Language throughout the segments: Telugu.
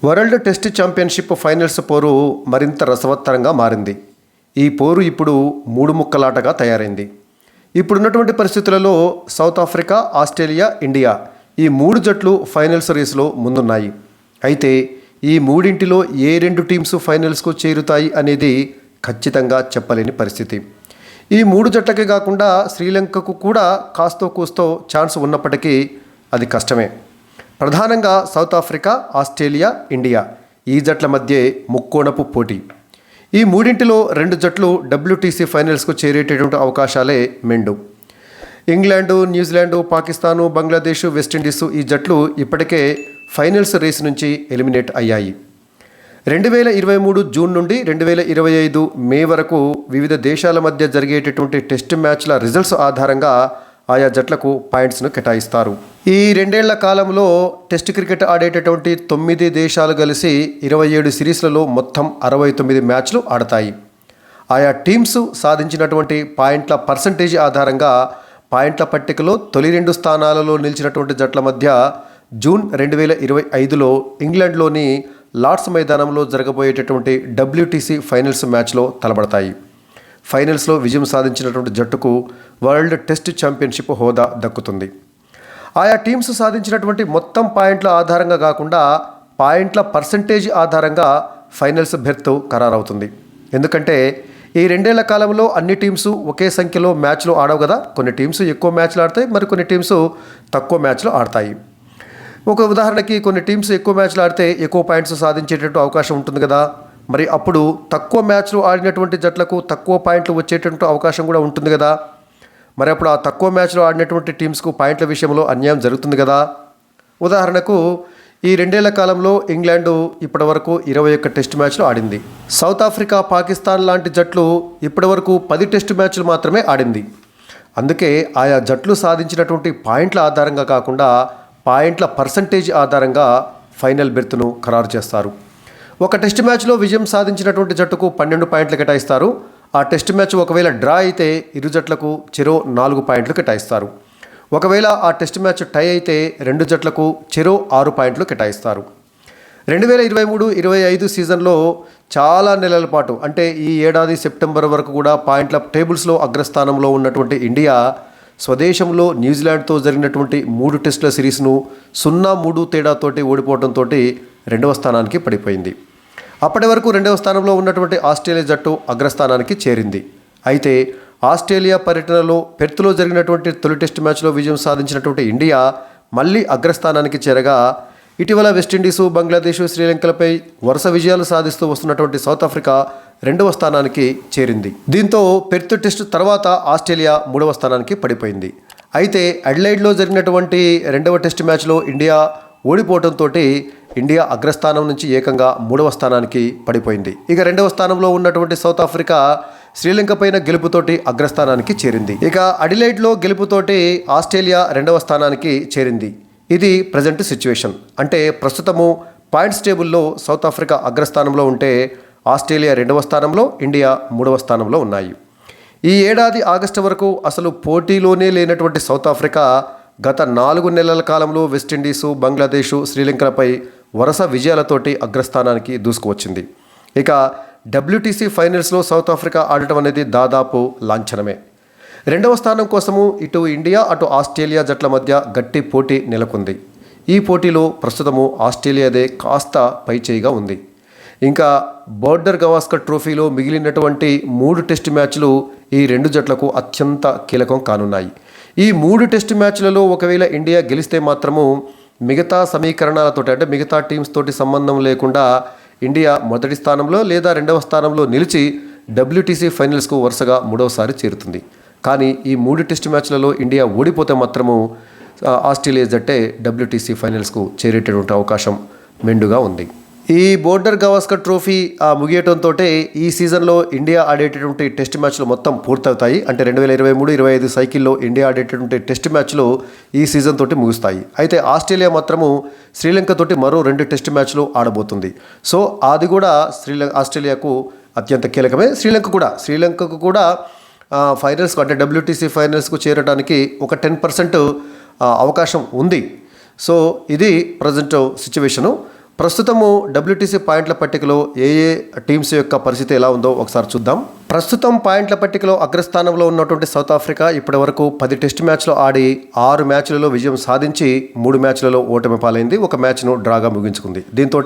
వరల్డ్ టెస్ట్ ఛాంపియన్షిప్ ఫైనల్స్ పోరు మరింత రసవత్తరంగా మారింది. ఈ పోరు ఇప్పుడు మూడు ముక్కలాటగా తయారైంది. ఇప్పుడున్నటువంటి పరిస్థితులలో సౌత్ ఆఫ్రికా, ఆస్ట్రేలియా, ఇండియా ఈ మూడు జట్లు ఫైనల్స్ రేసులో ముందున్నాయి. అయితే ఈ మూడింటిలో ఏ రెండు టీమ్స్ ఫైనల్స్కు చేరుతాయి అనేది ఖచ్చితంగా చెప్పలేని పరిస్థితి. ఈ మూడు జట్లకే కాకుండా శ్రీలంకకు కూడా కాస్తో కూస్తో ఛాన్స్ ఉన్నప్పటికీ అది కష్టమే. ప్రధానంగా సౌత్ ఆఫ్రికా, ఆస్ట్రేలియా, ఇండియా ఈ జట్ల మధ్య ముక్కోణపు పోటీ. ఈ మూడింటిలో రెండు జట్లు WTC ఫైనల్స్కు చేరేటటువంటి అవకాశాలే మెండు. England, New Zealand, Pakistan, Bangladesh, West Indies ఈ జట్లు ఇప్పటికే ఫైనల్స్ రేసు నుంచి ఎలిమినేట్ అయ్యాయి. 2023 జూన్ నుండి 2025 మే వరకు వివిధ దేశాల మధ్య జరిగేటటువంటి టెస్ట్ మ్యాచ్ల రిజల్ట్స్ ఆధారంగా ఆయా జట్లకు పాయింట్స్ను కేటాయిస్తారు. ఈ రెండేళ్ల కాలంలో టెస్ట్ క్రికెట్ ఆడేటటువంటి 9 దేశాలు కలిసి 27 సిరీస్లలో మొత్తం 69 మ్యాచ్లు ఆడతాయి. ఆయా టీమ్స్ సాధించినటువంటి పాయింట్ల పర్సంటేజ్ ఆధారంగా పాయింట్ల పట్టికలో తొలి 2 స్థానాలలో నిలిచినటువంటి జట్ల మధ్య జూన్ 2025లో ఇంగ్లాండ్లోని లార్డ్స్ మైదానంలో జరగబోయేటటువంటి WTC ఫైనల్స్ మ్యాచ్లో తలబడతాయి. ఫైనల్స్లో విజయం సాధించినటువంటి జట్టుకు వరల్డ్ టెస్ట్ ఛాంపియన్షిప్ హోదా దక్కుతుంది. ఆయా టీమ్స్ సాధించినటువంటి మొత్తం పాయింట్ల ఆధారంగా కాకుండా పాయింట్ల పర్సంటేజ్ ఆధారంగా ఫైనల్స్ బెర్త్ ఖరారవుతుంది. ఎందుకంటే ఈ రెండేళ్ల కాలంలో అన్ని టీమ్స్ ఒకే సంఖ్యలో మ్యాచ్లు ఆడవు కదా. కొన్ని టీమ్స్ ఎక్కువ మ్యాచ్లు ఆడతాయి, మరికొన్ని టీమ్స్ తక్కువ మ్యాచ్లు ఆడతాయి. ఒక ఉదాహరణకి కొన్ని టీమ్స్ ఎక్కువ మ్యాచ్లు ఆడితే ఎక్కువ పాయింట్స్ సాధించేటట్టు అవకాశం ఉంటుంది కదా. మరి అప్పుడు తక్కువ మ్యాచ్లు ఆడినటువంటి జట్లకు తక్కువ పాయింట్లు వచ్చేటటువంటి అవకాశం కూడా ఉంటుంది కదా. మరి అప్పుడు ఆ తక్కువ మ్యాచ్లు ఆడినటువంటి టీమ్స్కు పాయింట్ల విషయంలో అన్యాయం జరుగుతుంది కదా. ఉదాహరణకు ఈ రెండేళ్ల కాలంలో ఇంగ్లాండు ఇప్పటివరకు 21 టెస్ట్ మ్యాచ్లు ఆడింది. సౌత్ ఆఫ్రికా, పాకిస్తాన్ లాంటి జట్లు ఇప్పటివరకు 10 టెస్ట్ మ్యాచ్లు మాత్రమే ఆడింది. అందుకే ఆయా జట్లు సాధించినటువంటి పాయింట్ల ఆధారంగా కాకుండా పాయింట్ల పర్సంటేజ్ ఆధారంగా ఫైనల్ బెర్త్ను ఖరారు చేస్తారు. ఒక టెస్ట్ మ్యాచ్లో విజయం సాధించినటువంటి జట్టుకు 12 పాయింట్లు కేటాయిస్తారు. ఆ టెస్ట్ మ్యాచ్ ఒకవేళ డ్రా అయితే ఇరు జట్లకు చెరో 4 పాయింట్లు కేటాయిస్తారు. ఒకవేళ ఆ టెస్ట్ మ్యాచ్ టై అయితే రెండు జట్లకు చెరో 6 పాయింట్లు కేటాయిస్తారు. 2023-25 సీజన్లో చాలా నెలల పాటు అంటే ఈ ఏడాది సెప్టెంబర్ వరకు కూడా పాయింట్ల టేబుల్స్లో అగ్రస్థానంలో ఉన్నటువంటి ఇండియా స్వదేశంలో న్యూజిలాండ్తో జరిగినటువంటి 3 టెస్టుల సిరీస్ను 0-3 తేడాతోటి ఓడిపోవడంతో 2వ స్థానానికి పడిపోయింది. అప్పటి వరకు 2వ స్థానంలో ఉన్నటువంటి ఆస్ట్రేలియా జట్టు అగ్రస్థానానికి చేరింది. అయితే ఆస్ట్రేలియా పర్యటనలో పెర్త్లో జరిగినటువంటి తొలి టెస్ట్ మ్యాచ్లో విజయం సాధించినటువంటి ఇండియా మళ్ళీ అగ్రస్థానానికి చేరగా ఇటీవల వెస్టిండీసు, బంగ్లాదేశ్, శ్రీలంకలపై వరుస విజయాలు సాధిస్తూ వస్తున్నటువంటి సౌత్ ఆఫ్రికా 2వ స్థానానికి చేరింది. దీంతో పెర్త్ టెస్ట్ తర్వాత ఆస్ట్రేలియా 3వ స్థానానికి పడిపోయింది. అయితే అడిలైడ్లో జరిగినటువంటి 2వ టెస్ట్ మ్యాచ్లో ఇండియా ఓడిపోవడంతో ఇండియా అగ్రస్థానం నుంచి ఏకంగా 3వ స్థానానికి పడిపోయింది. ఇక 2వ స్థానంలో ఉన్నటువంటి సౌత్ ఆఫ్రికా శ్రీలంక పైన గెలుపుతోటి అగ్రస్థానానికి చేరింది. ఇక అడిలైడ్లో గెలుపుతోటి ఆస్ట్రేలియా 2వ స్థానానికి చేరింది. ఇది ప్రజెంట్ సిచ్యువేషన్. అంటే ప్రస్తుతము పాయింట్స్ టేబుల్లో సౌత్ ఆఫ్రికా అగ్రస్థానంలో ఉంటే ఆస్ట్రేలియా 2వ స్థానంలో, ఇండియా 3వ స్థానంలో ఉన్నాయి. ఈ ఏడాది ఆగస్టు వరకు అసలు పోటీలోనే లేనటువంటి సౌత్ ఆఫ్రికా గత 4 నెలల కాలంలో వెస్టిండీసు, బంగ్లాదేశ్, శ్రీలంకలపై వరుస విజయాలతోటి అగ్రస్థానానికి దూసుకువచ్చింది. ఇక WTC ఫైనల్స్లో సౌత్ ఆఫ్రికా ఆడటం అనేది దాదాపు లాంఛనమే. 2వ స్థానం కోసము ఇటు ఇండియా అటు ఆస్ట్రేలియా జట్ల మధ్య గట్టి పోటీ నెలకొంది. ఈ పోటీలో ప్రస్తుతము ఆస్ట్రేలియాదే కాస్త పైచేయిగా ఉంది. ఇంకా బోర్డర్ గవాస్కర్ ట్రోఫీలో మిగిలినటువంటి 3 టెస్ట్ మ్యాచ్లు ఈ రెండు జట్లకు అత్యంత కీలకం కానున్నాయి. ఈ 3 టెస్ట్ మ్యాచ్లలో ఒకవేళ ఇండియా గెలిస్తే మాత్రము మిగతా సమీకరణాలతో అంటే మిగతా టీమ్స్ తోటి సంబంధం లేకుండా ఇండియా మొదటి స్థానంలో లేదా 2వ స్థానంలో నిలిచి WTC ఫైనల్స్కు వరుసగా 3వసారి చేరుతుంది. కానీ ఈ 3 టెస్ట్ మ్యాచ్లలో ఇండియా ఓడిపోతే మాత్రము ఆస్ట్రేలియా జట్టే WTC ఫైనల్స్కు చేరేటటువంటి అవకాశం మెండుగా ఉంది. ఈ బోర్డర్ గవాస్కర్ ట్రోఫీ ముగియటంతో ఈ సీజన్లో ఇండియా ఆడేటటువంటి టెస్ట్ మ్యాచ్లు మొత్తం పూర్తవుతాయి. అంటే 2023-25 సైకిల్లో ఇండియా ఆడేటటువంటి టెస్ట్ మ్యాచ్లు ఈ సీజన్ తోటి ముగుస్తాయి. అయితే ఆస్ట్రేలియా మాత్రము శ్రీలంక తోటి మరో 2 టెస్ట్ మ్యాచ్లు ఆడబోతుంది. సో అది కూడా ఆస్ట్రేలియాకు అత్యంత కీలకమే. శ్రీలంకకు కూడా ఫైనల్స్కు అంటే WTC ఫైనల్స్కు చేరడానికి ఒక 10% అవకాశం ఉంది. సో ఇది ప్రజెంట్ సిచ్యువేషను. ప్రస్తుతము WTC పాయింట్ల పట్టికలో ఏ టీమ్స్ యొక్క పరిస్థితి ఎలా ఉందో ఒకసారి చూద్దాం. ప్రస్తుతం పాయింట్ల పట్టికలో అగ్రస్థానంలో ఉన్నటువంటి సౌత్ ఆఫ్రికా ఇప్పటివరకు 10 టెస్ట్ మ్యాచ్లు ఆడి 6 మ్యాచ్లలో విజయం సాధించి 3 మ్యాచ్లలో ఓటమి పాలైంది. ఒక మ్యాచ్ను డ్రాగా ముగించుకుంది. దీంతో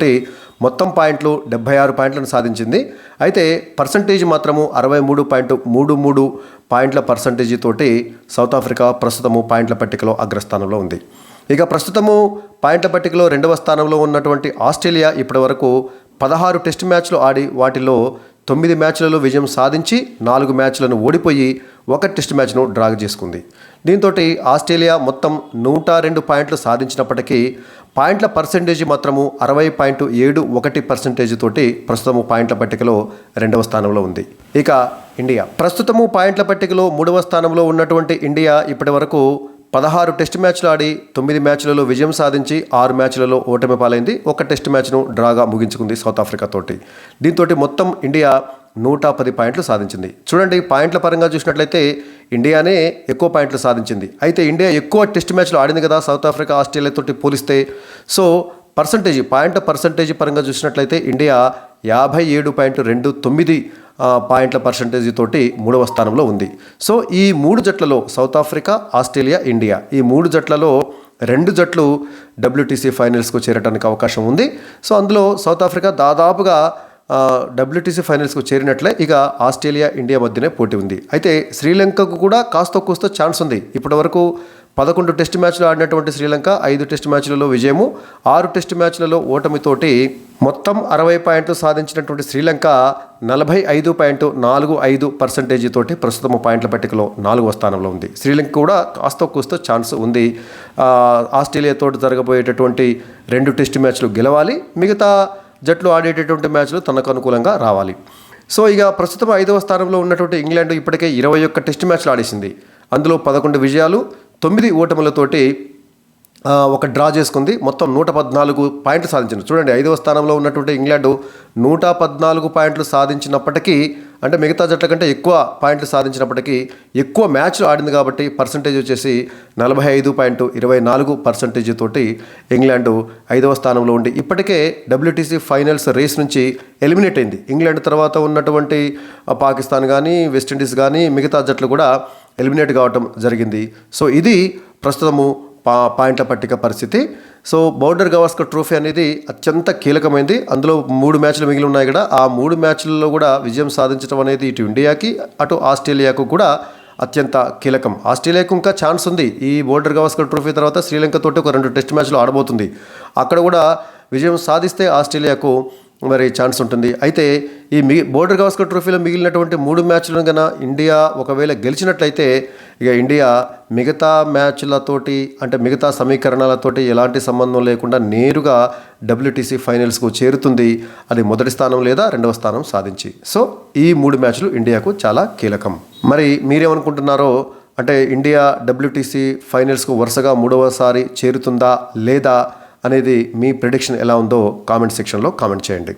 మొత్తం పాయింట్లు 76 పాయింట్లను సాధించింది. అయితే పర్సంటేజ్ మాత్రము 63.33 పాయింట్ల పర్సంటేజీ తోటి సౌత్ ఆఫ్రికా ప్రస్తుతము పాయింట్ల పట్టికలో అగ్రస్థానంలో ఉంది. ఇక ప్రస్తుతము పాయింట్ల పట్టికలో 2వ స్థానంలో ఉన్నటువంటి ఆస్ట్రేలియా ఇప్పటివరకు 16 టెస్ట్ మ్యాచ్లు ఆడి వాటిలో 9 మ్యాచ్లలో విజయం సాధించి 4 మ్యాచ్లను ఓడిపోయి 1 టెస్ట్ మ్యాచ్ను డ్రా చేసుకుంది. దీంతో ఆస్ట్రేలియా మొత్తం 102 పాయింట్లు సాధించినప్పటికీ పాయింట్ల పర్సంటేజీ మాత్రము 60.71% తోటి ప్రస్తుతము పాయింట్ల పట్టికలో 2వ స్థానంలో ఉంది. ఇక ఇండియా ప్రస్తుతము పాయింట్ల పట్టికలో 3వ స్థానంలో ఉన్నటువంటి ఇండియా ఇప్పటివరకు 16 టెస్ట్ మ్యాచ్లు ఆడి 9 మ్యాచ్లలో విజయం సాధించి 6 మ్యాచ్లలో ఓటమి పాలైంది. 1 టెస్ట్ మ్యాచ్ను డ్రాగా ముగించుకుంది సౌత్ ఆఫ్రికా తోటి. దీంతో మొత్తం ఇండియా 110 పాయింట్లు సాధించింది. చూడండి, పాయింట్ల పరంగా చూసినట్లయితే ఇండియానే ఎక్కువ పాయింట్లు సాధించింది. అయితే ఇండియా ఎక్కువ టెస్ట్ మ్యాచ్లు ఆడింది కదా సౌత్ ఆఫ్రికా ఆస్ట్రేలియా తోటి పోలిస్తే. సో పాయింట్ల పర్సంటేజ్ పరంగా చూసినట్లయితే ఇండియా 57.29 పాయింట్ల పర్సంటేజీ తోటి 3వ స్థానంలో ఉంది. సో ఈ 3 జట్లలో సౌత్ ఆఫ్రికా, ఆస్ట్రేలియా, ఇండియా ఈ 3 జట్లలో 2 జట్లు WTC ఫైనల్స్కు చేరడానికి అవకాశం ఉంది. సో అందులో సౌత్ ఆఫ్రికా దాదాపుగా WTC ఫైనల్స్కు చేరినట్లే. ఇక ఆస్ట్రేలియా, ఇండియా మధ్యనే పోటీ ఉంది. అయితే శ్రీలంకకు కూడా కాస్త కూస్తో ఛాన్స్ ఉంది. ఇప్పటివరకు 11 టెస్ట్ మ్యాచ్లు ఆడినటువంటి శ్రీలంక 5 టెస్ట్ మ్యాచ్లలో విజయము, 6 టెస్ట్ మ్యాచ్లలో ఓటమితోటి మొత్తం 60 పాయింట్లు సాధించినటువంటి శ్రీలంక 45.45% తోటి ప్రస్తుతం పాయింట్ల పట్టికలో 4వ స్థానంలో ఉంది. శ్రీలంక కూడా కాస్త కూస్తో ఛాన్స్ ఉంది. ఆస్ట్రేలియాతో జరగబోయేటటువంటి 2 టెస్ట్ మ్యాచ్లు గెలవాలి, మిగతా జట్లు ఆడేటటువంటి మ్యాచ్లు తనకు అనుకూలంగా రావాలి. సో ఇక ప్రస్తుతం 5వ స్థానంలో ఉన్నటువంటి ఇంగ్లాండ్ ఇప్పటికే 21 టెస్ట్ మ్యాచ్లు ఆడేసింది. అందులో 11 విజయాలు 9 ఓటములతోటి ఒక డ్రా చేసుకుంది. మొత్తం 114 పాయింట్లు సాధించింది. చూడండి, 5వ స్థానంలో ఉన్నటువంటి ఇంగ్లాండ్ 114 పాయింట్లు సాధించినప్పటికీ, అంటే మిగతా జట్ల కంటే ఎక్కువ పాయింట్లు సాధించినప్పటికీ ఎక్కువ మ్యాచ్లు ఆడింది కాబట్టి పర్సంటేజ్ వచ్చేసి 45.24% తోటి ఇంగ్లాండ్ 5వ స్థానంలో ఉండి ఇప్పటికే WTC ఫైనల్స్ రేస్ నుంచి ఎలిమినేట్ అయింది. ఇంగ్లాండ్ తర్వాత ఉన్నటువంటి పాకిస్తాన్ కానీ, వెస్టిండీస్ కానీ మిగతా జట్లు కూడా ఎలిమినేట్ కావటం జరిగింది. సో ఇది ప్రస్తుతము పాయింట్ల పట్టిక పరిస్థితి. సో బౌండర్ గవాస్కర్ ట్రోఫీ అనేది అత్యంత కీలకమైంది. అందులో 3 మ్యాచ్లు మిగిలి ఉన్నాయి కదా, ఆ 3 మ్యాచ్లలో కూడా విజయం సాధించడం అనేది ఇటు ఇండియాకి అటు ఆస్ట్రేలియాకు కూడా అత్యంత కీలకం. ఆస్ట్రేలియాకు ఇంకా ఛాన్స్ ఉంది. ఈ బౌండర్ గవాస్కర్ ట్రోఫీ తర్వాత శ్రీలంకతోటి ఒక 2 టెస్ట్ మ్యాచ్లు ఆడబోతుంది. అక్కడ కూడా విజయం సాధిస్తే ఆస్ట్రేలియాకు మరి ఛాన్స్ ఉంటుంది. అయితే ఈ బౌండర్ గవాస్కర్ ట్రోఫీలో మిగిలినటువంటి 3 మ్యాచ్లను కన్నా ఇండియా ఒకవేళ గెలిచినట్లయితే ఇక ఇండియా మిగతా మ్యాచ్లతోటి, అంటే మిగతా సమీకరణాలతోటి ఎలాంటి సంబంధం లేకుండా నేరుగా WTC ఫైనల్స్కు చేరుతుంది. అది మొదటి స్థానం లేదా 2వ స్థానం సాధించి. సో ఈ 3 మ్యాచ్లు ఇండియాకు చాలా కీలకం. మరి మీరేమనుకుంటున్నారో, అంటే ఇండియా WTC ఫైనల్స్కు వరుసగా 3వసారి చేరుతుందా లేదా అనేది మీ ప్రెడిక్షన్ ఎలా ఉందో కామెంట్ సెక్షన్లో కామెంట్ చేయండి.